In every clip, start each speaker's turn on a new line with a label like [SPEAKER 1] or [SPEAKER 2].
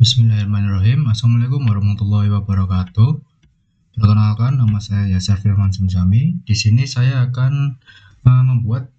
[SPEAKER 1] Bismillahirrahmanirrahim. Assalamualaikum warahmatullahi wabarakatuh. Perkenalkan, nama saya Yasar Firman Sumsami. Di sini saya akan membuat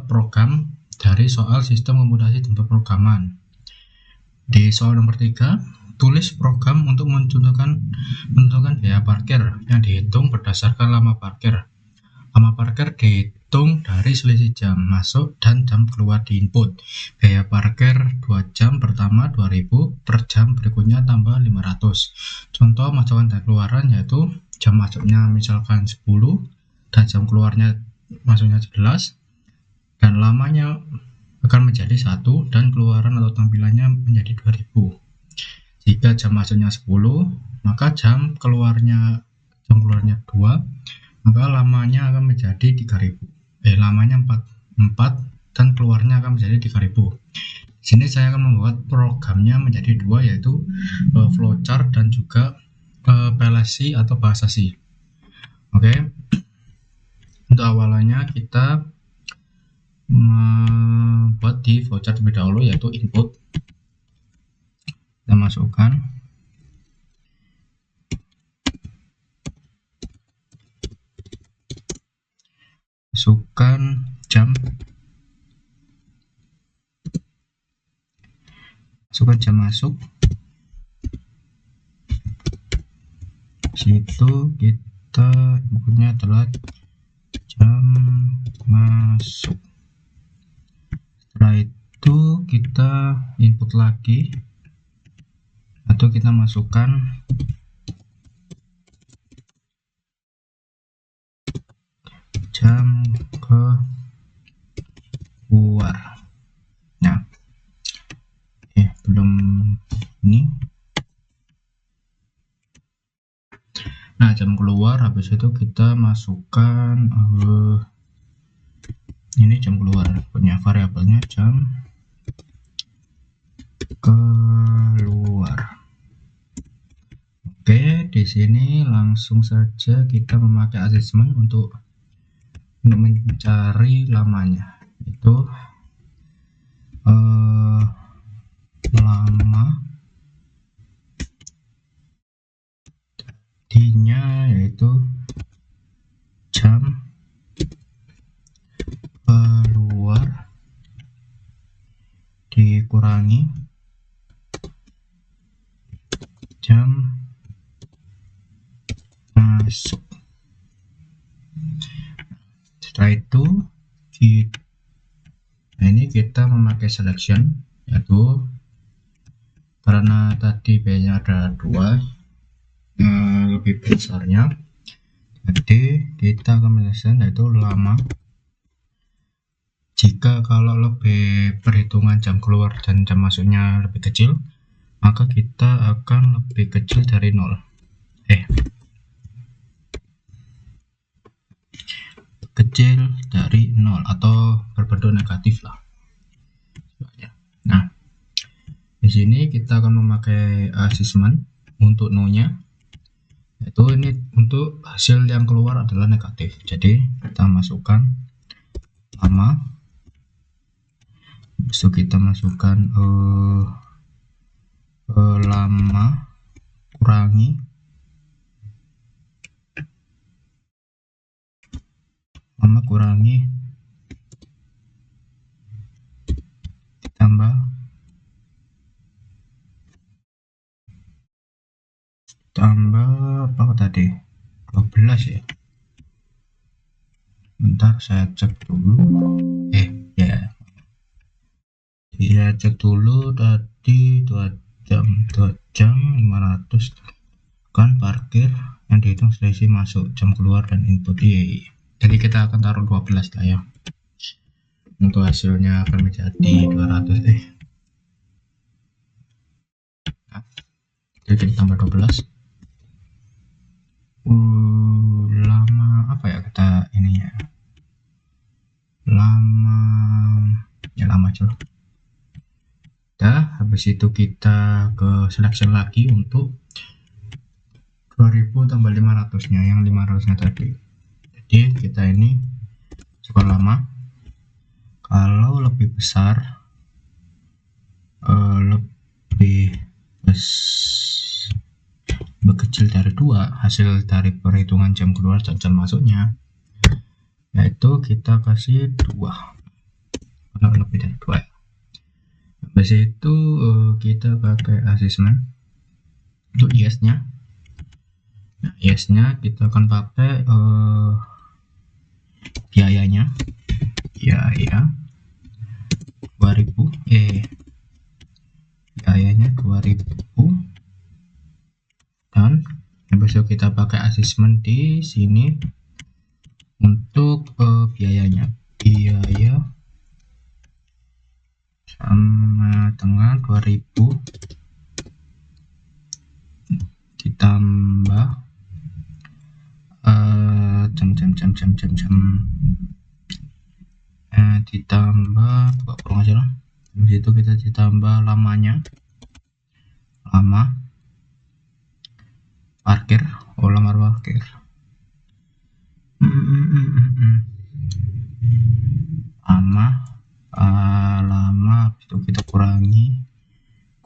[SPEAKER 1] program dari soal sistem komputasi dan pemrograman. Di soal nomor 3, tulis program untuk menentukan biaya parkir yang dihitung berdasarkan lama parkir. Lama parkir dihitung dari selisih jam masuk dan jam keluar di input. Biaya parkir 2 jam pertama 2.000 per jam, berikutnya tambah 500. Contoh masukan dan keluaran yaitu jam masuknya misalkan 10 dan jam keluarnya masuknya 11, dan lamanya akan menjadi 1 dan keluaran atau tampilannya menjadi 2.000. Jika jam masuknya 10, maka jam keluarnya 2, maka lamanya akan menjadi 3.000. Lamanya 4 dan keluarnya akan menjadi 3.000. Di sini saya akan membuat programnya menjadi 2, yaitu flowchart dan juga PLSI atau bahasa C. Oke. Untuk awalannya kita membuat di flowchart terlebih dahulu, yaitu input. Kita masukkan jam, masukkan jam masuk. Situ kita inputnya adalah jam masuk. Setelah itu kita input lagi atau kita masukkan jam keluar. Nah, belum ini. Nah, jam keluar, habis itu kita masukkan ini jam keluar, punya variabelnya jam keluar. Oke, di sini langsung saja kita memakai asesmen untuk mencari lamanya. Itu lama tadinya yaitu jam keluar dikurangi jam masuk. Setelah itu ini kita memakai selection, yaitu karena tadi B-nya ada 2 lebih besarnya, jadi kita akan menyelesaikan yaitu lama. Jika kalau lebih perhitungan jam keluar dan jam masuknya lebih kecil, maka kita akan lebih kecil dari 0. Kecil dari 0 atau berbentuk negatif lah. Nah, di sini kita akan memakai asesmen untuk no-nya, yaitu ini untuk hasil yang keluar adalah negatif. Jadi kita masukkan lama, besok kita masukkan lama kurangi tambah apa tadi 12 ya. Bentar saya cek dulu. Ya cek dulu tadi 2 jam 500 kan parkir yang dihitung selisih masuk, jam keluar dan input. Jadi kita akan taruh 12 lah ya. Untuk hasilnya akan menjadi 200. Jadi kita tambah 12. Lama apa ya kata ini ya? Lama aja loh. Habis itu kita ke selection lagi untuk 2000 tambah 500 nya, yang 500 nya tadi. Jadi kita ini cukup lama. Kalau lebih besar lebih hasil dari perhitungan jam keluar dan jam masuknya, yaitu kita kasih 2, lebih dari 2. Habis itu kita pakai asesmen untuk yes-nya. Nah, yes-nya kita akan pakai biayanya 2000, biayanya 2000, dan besok kita pakai asesmen di sini untuk biaya sama dengan 2000 ditambah ditambah 20 aja lah. Habis itu kita ditambah lama parkir, lama parkir. Lama habis itu kita kurangi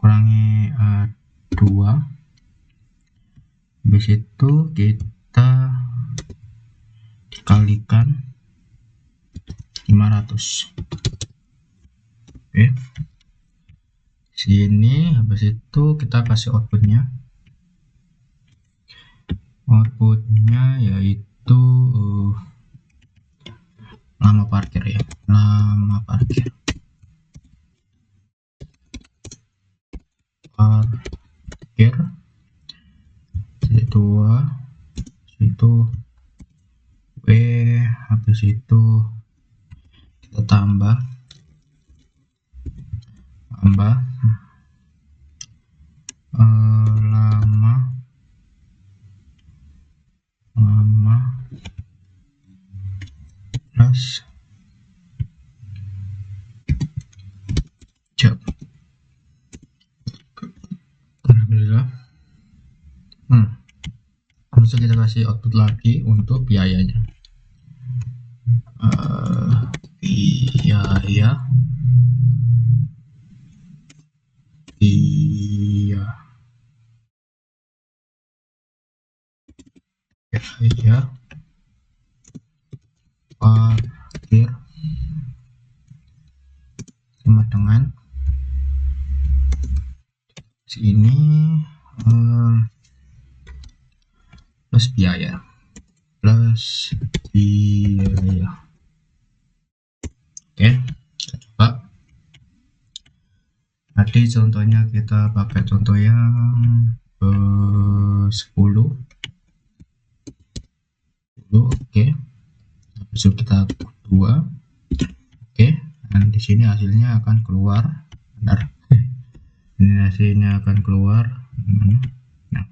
[SPEAKER 1] 2. Habis itu kita dikalikan 500. Oke. Sini habis itu kita kasih outputnya yaitu lama parkir ya, lama parkir situ W, habis itu kita tambah lama plus jam. Alhamdulillah. Bisa kita kasih output lagi untuk biayanya. Biaya parkir sama dengan sini plus biaya. Oke, kita coba. Tadi contohnya kita pakai contoh yang 10. Oke. Habis itu kita 2. Oke, dan di sini hasilnya akan keluar. Bentar. Ini hasilnya akan keluar. Nah,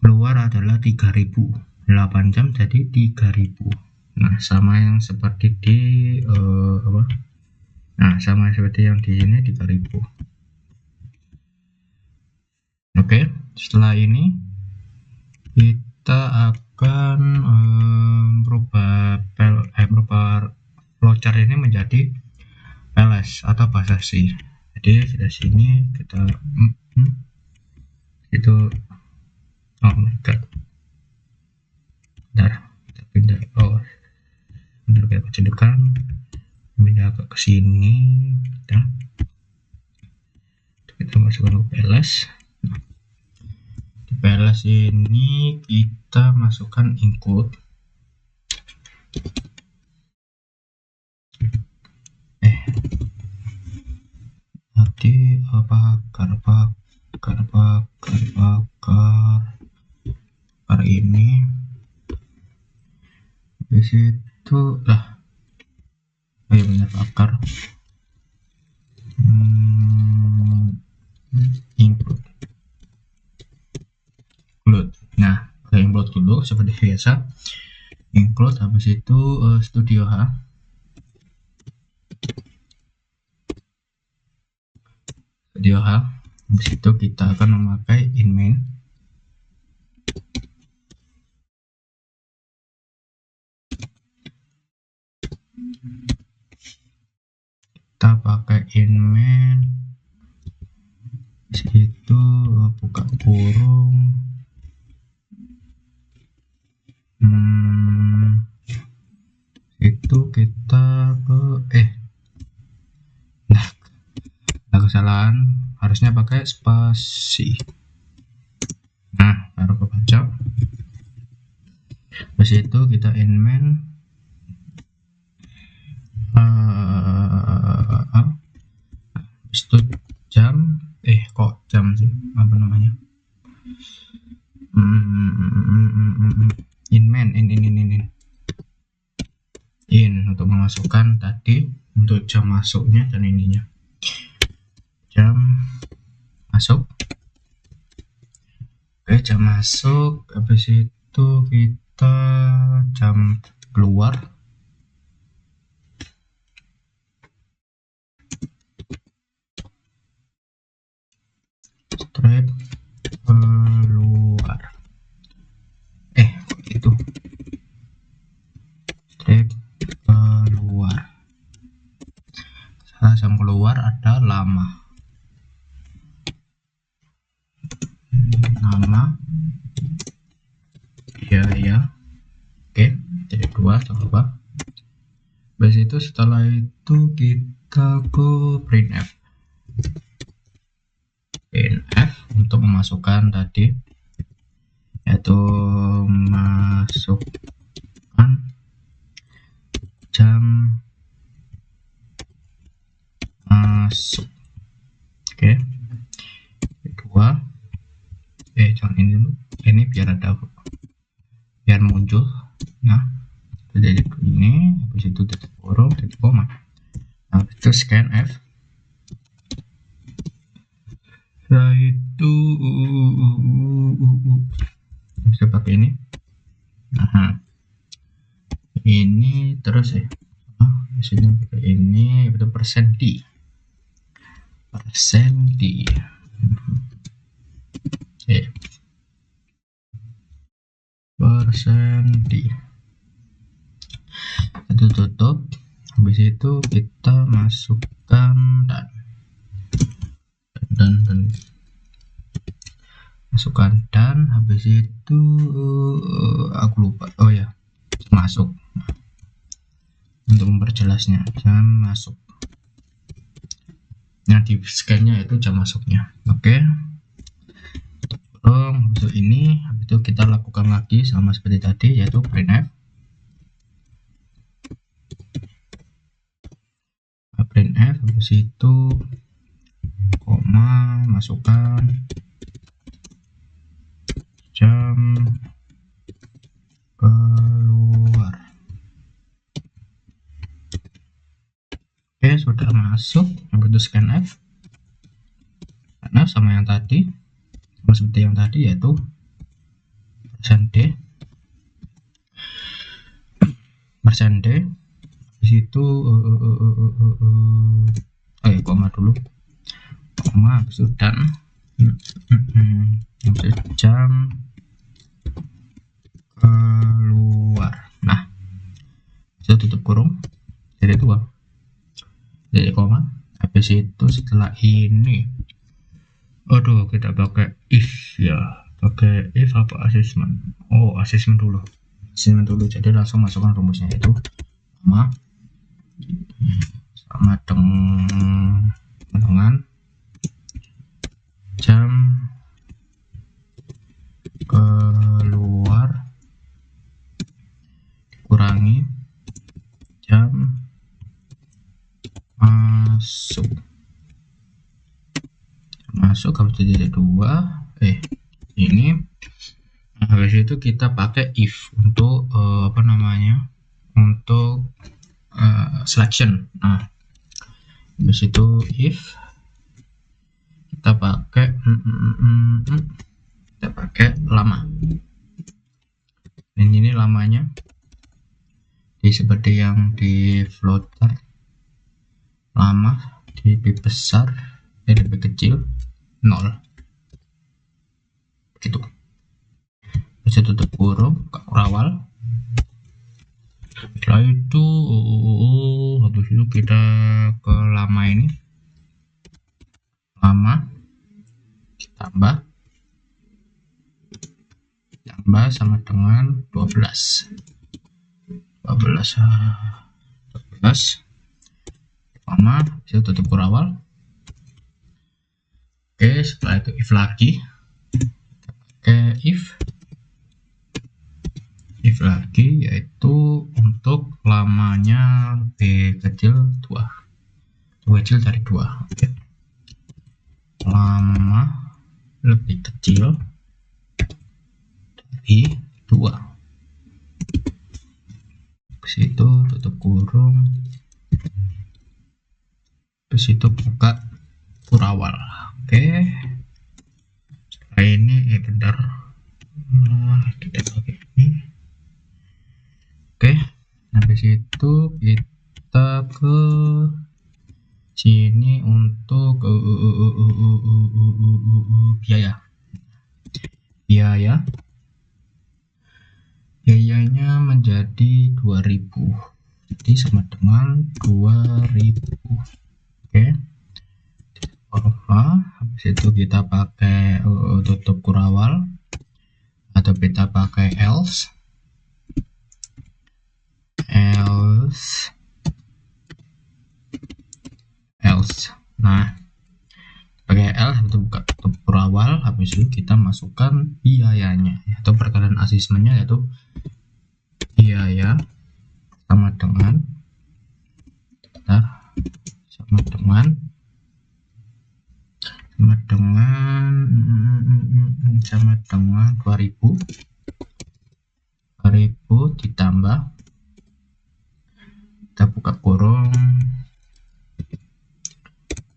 [SPEAKER 1] keluar adalah 3000. 8 jam jadi 3000. Nah, sama yang seperti di sama seperti yang di sini 3000. Oke, setelah ini kita akan merubah flowchart ini menjadi PLS atau bahasa C. Jadi dari sini kita itu bentar, kita pindah kita kecilkan, pindah ke sini, kita masukkan ke PLS. Di PLS ini kita masukkan include nanti bakar ini, di situ lah. Benar bakar include. Nah, include dulu seperti biasa. Include, habis itu Studio H. Habis itu kita akan memakai in main. Kita pakai in main, situ buka kurung, kesalahan, harusnya pakai spasi. Nah, baru kebaca. Habis itu kita in main habis itu jam kok jam sih, apa namanya, in main in untuk memasukkan tadi untuk jam masuknya dan ininya jam masuk. Oke, jam masuk. Habis itu kita jam keluar. Strip keluar. Kok gitu? Strip keluar. Salah, jam keluar ada lama. Nama ya. Oke, jadi 2, jangan lupa. Habis itu setelah itu kita ke printf untuk memasukkan tadi, yaitu masukkan jam masuk. Oke, kedua jangan ini dulu, ini biar muncul. Nah, jadi ini, habis itu titik kurung, titik koma. Nah, itu scan F. Setelah itu bisa pakai ini. Nah, ini terus ya. Di sini pakai ini, itu persen D. Persen D. Itu tutup. Habis itu kita masukkan dan masukkan dan habis itu aku lupa, masuk. Untuk memperjelasnya, jam masuk. Nah, di scan-nya itu jam masuknya. Oke. Habis ini, habis itu kita lakukan lagi sama seperti tadi, yaitu printf. Habis itu koma, masukkan jam keluar. Oke, sudah masuk. Habis itu scan F. Karena sama yang tadi, sama seperti yang tadi, yaitu persen D. Habis itu koma dulu, koma, habis itu dan jam keluar. Nah, saya tutup kurung, jadi 2, jadi koma. Habis itu setelah ini, kita pakai if ya, pakai if apa assessment? Assessment dulu. Jadi langsung masukkan rumusnya, itu sama dengan jam keluar dikurangi jam masuk. Habis itu jadi 2 ini. Habis itu kita pakai if untuk untuk selection. Nah, habis itu if kita pakai lama. Dan ini lamanya seperti yang di floater, lama lebih besar lebih kecil 0 gitu. Bisa tutup kurung, awal. Setelah itu habis itu kita ke lama ini, lama tambah sama dengan 12 lama, bisa tutup kurung awal. Oke, setelah itu if lagi. Oke, if lagi, yaitu untuk lamanya lebih kecil 2, lebih kecil dari 2. Oke. Lama lebih kecil dari 2. Ke situ tutup kurung, ke situ buka kurawal. Oke. Setelah ini bentar. Tidak pakai ini. Oke. Habis itu kita ke sini untuk biayanya menjadi 2000, jadi sama dengan 2000. Oke, habis itu kita pakai tutup kurawal atau kita pakai else. Nah, pakai else itu buka tutup kurawal, habis itu kita masukkan biayanya atau perkalian asesmennya, yaitu biaya sama dengan 2000 ditambah, kita buka kurung,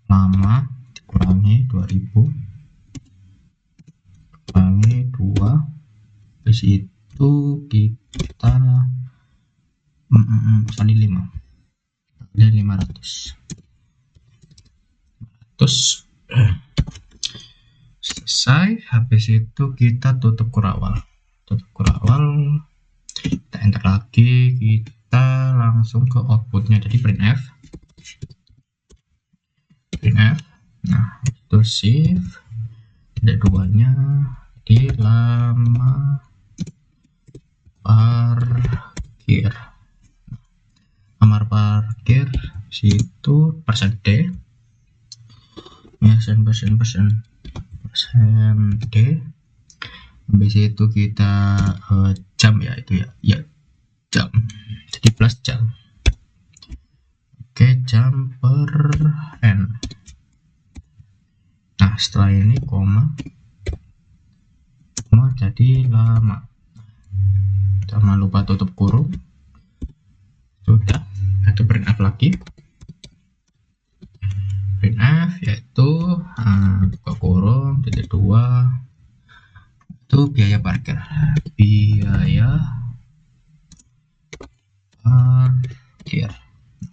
[SPEAKER 1] lama dikurangi 2000 kurangi 2, habis itu kita kali 5 dan 500 selesai. Habis itu kita tutup kurawal, kita enter lagi, kita langsung ke outputnya, jadi printf. Nah, itu shift ada 2-nya di lama parkir. Situ %d ya, %d. Habis itu kita jam, ya itu ya jam, jadi plus jam. Oke, jam per n. Nah, setelah ini koma jadi lama. Jangan lupa tutup kurung. Sudah, itu printf lagi. Printf yaitu buka kurung titik 2, itu biaya parkir.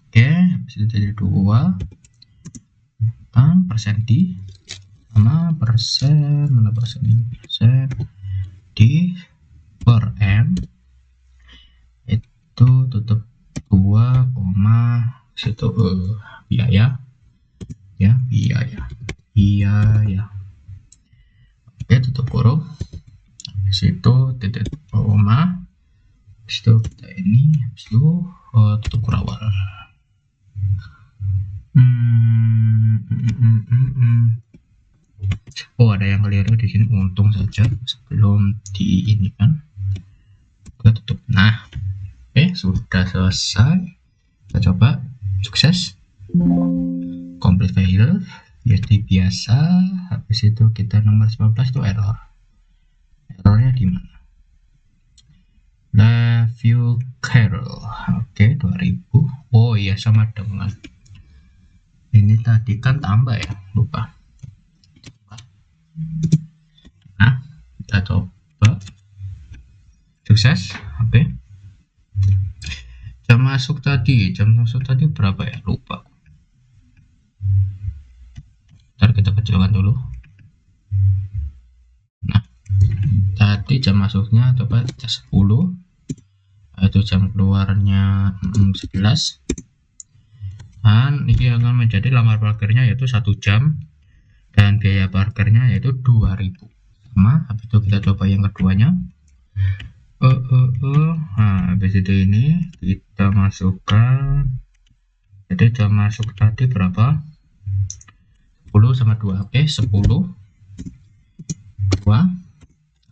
[SPEAKER 1] Oke, habis itu titik 2 %d sama persen di per n, itu tutup 2, situ biaya. Oke, tutup kurung, habis itu titik koma, habis itu kita ini, habis itu tutup kurawal. Oh, ada yang keliru di sini, untung saja sebelum di ini kan kita tutup. Nah, oke, sudah selesai. Kita coba, sukses, complete failure, jadi biasa. Habis itu kita nomor 19 itu errornya di mana? Review Carol. Oke, 2000. Oh iya, sama dengan ini tadi kan tambah ya, lupa. Nah, kita coba, sukses. Oke, jam masuk tadi berapa ya, lupa. Ntar kita kecilkan dulu. Nah, tadi jam masuknya coba 10, itu jam keluarnya 11, dan ini akan menjadi lama parkirnya yaitu 1 jam, dan biaya parkirnya yaitu 2000 sama. Habis itu kita coba yang keduanya. Nah, habis itu ini kita masukkan, jadi jam masuk tadi berapa, 10, sama 2, oke, 10 2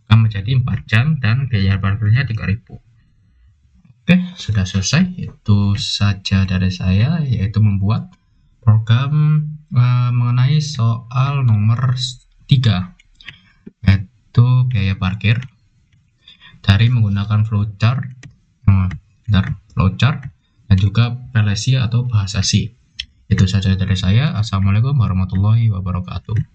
[SPEAKER 1] akan menjadi 4 jam dan biaya parkirnya 3.000. Oke, sudah selesai. Itu saja dari saya, yaitu membuat program mengenai soal nomor 3, yaitu biaya parkir dari menggunakan flowchart, dan juga PLSI atau bahasa C. Itu saja dari saya. Assalamualaikum warahmatullahi wabarakatuh.